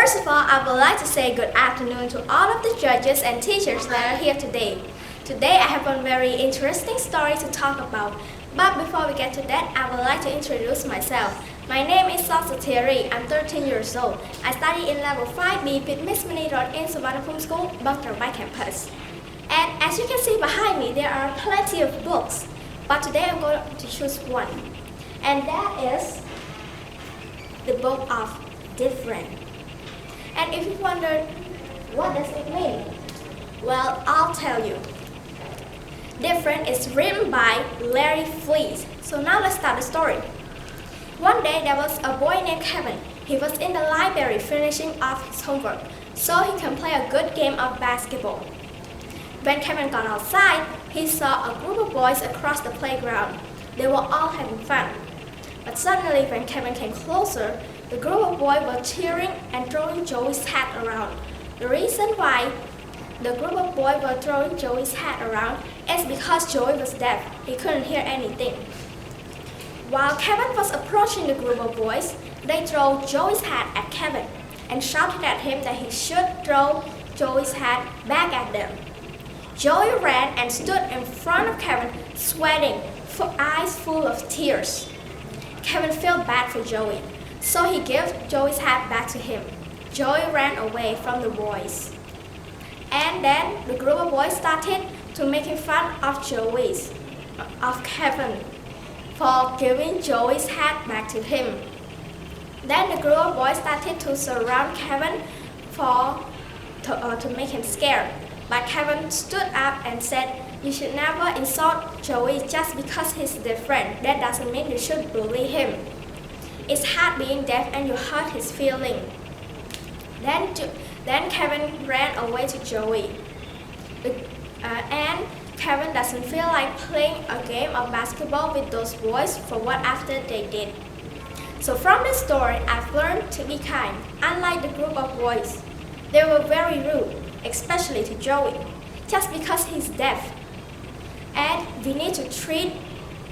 first of all, I would like to say good afternoon to all of the judges and teachers that are here today. Today, I have a very interesting story to talk about. But before we get to that, I would like to introduce myself. My name is Sotheary. I'm 13 years old. I study in level 5B with Miss Minirod in Sovannaphumi School, Trabek campus. And as you can see behind me, there are plenty of books. But today I'm going to choose one. And that is the book of Different. And if you wonder, what does it mean? Well, I'll tell you. Different is written by Larry Fleet. So now let's start the story. One day there was a boy named Kevin. He was in the library finishing off his homework so he can play a good game of basketball. When Kevin got outside, he saw a group of boys across the playground. They were all having fun. But suddenly when Kevin came closer, the group of boys were cheering and throwing Joey's hat around. The reason why the group of boys were throwing Joey's hat around is because Joey was deaf. He couldn't hear anything. While Kevin was approaching the group of boys, they threw Joey's hat at Kevin and shouted at him that he should throw Joey's hat back at them. Joey ran and stood in front of Kevin, sweating, eyes full of tears. Kevin felt bad for Joey, so he gave Joey's hat back to him. Joey ran away from the boys. And then the group of boys started to making fun of Kevin for giving Joey's hat back to him. Then the group of boys started to surround Kevin to make him scared. But Kevin stood up and said, "You should never insult Joey just because he's different. That doesn't mean you should bully him. It's hard being deaf and you hurt his feeling." Then Kevin ran away to Joey. And Kevin doesn't feel like playing a game of basketball with those boys for what after they did. So from this story, I've learned to be kind, unlike the group of boys. They were very rude, especially to Joey, just because he's deaf. And we need to treat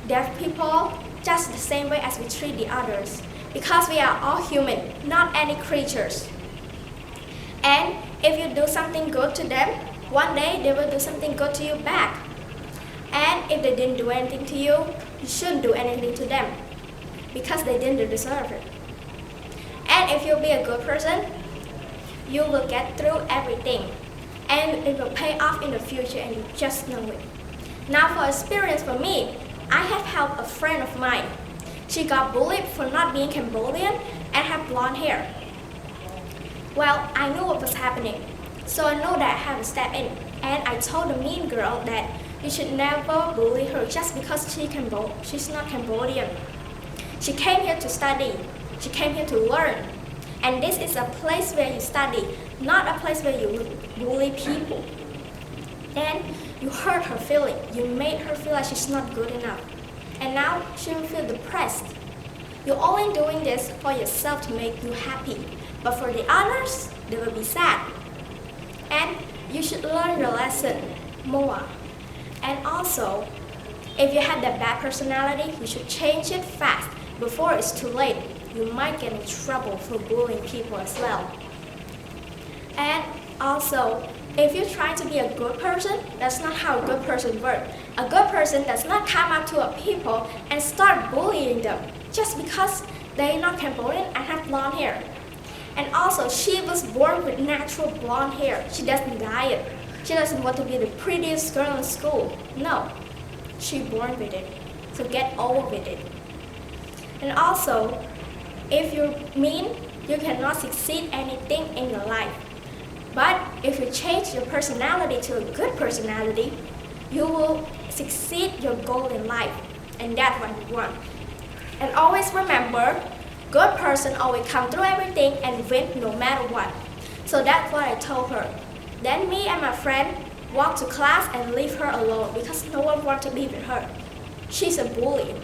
deaf people just the same way as we treat the others, because we are all human, not any creatures. And if you do something good to them, one day they will do something good to you back. And if they didn't do anything to you, you shouldn't do anything to them, because they didn't deserve it. And if you'll be a good person, you will get through everything. And it will pay off in the future and you just know it. Now for experience for me, I have helped a friend of mine. She got bullied for not being Cambodian and have blonde hair. Well, I knew what was happening, so I know that I have to step in. And I told the mean girl that you should never bully her just because she's not Cambodian. She came here to study. She came here to learn. And this is a place where you study, not a place where you bully people. Then you hurt her feeling. You made her feel like she's not good enough. And now she will feel depressed. You're only doing this for yourself to make you happy. But for the others, they will be sad. And you should learn your lesson more. And also, if you have that bad personality, you should change it fast before it's too late. You might get in trouble for bullying people as well. And also, if you're trying to be a good person, that's not how a good person works. A good person does not come up to a people and start bullying them just because they're not Cambodian and have blonde hair. And also, she was born with natural blonde hair. She doesn't dye it. She doesn't want to be the prettiest girl in school. No, she's born with it. So get over with it. And also, if you're mean, you cannot succeed anything in your life. But if you change your personality to a good personality, you will succeed your goal in life. And that's what you want. And always remember, good person always come through everything and win no matter what. So that's what I told her. Then me and my friend walked to class and leave her alone because no one wanted to be with her. She's a bully.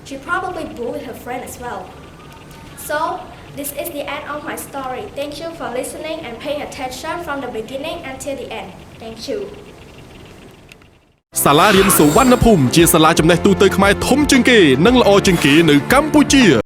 She probably bullied her friend as well. So this is the end of my story. Thank you for listening and paying attention from the beginning until the end. Thank you. សាលារៀនសុវណ្ណភូមិជាសាលាចំណេះទូទៅខ្មែរធំជាងគេនិងល្អជាងគេនៅកម្ពុជា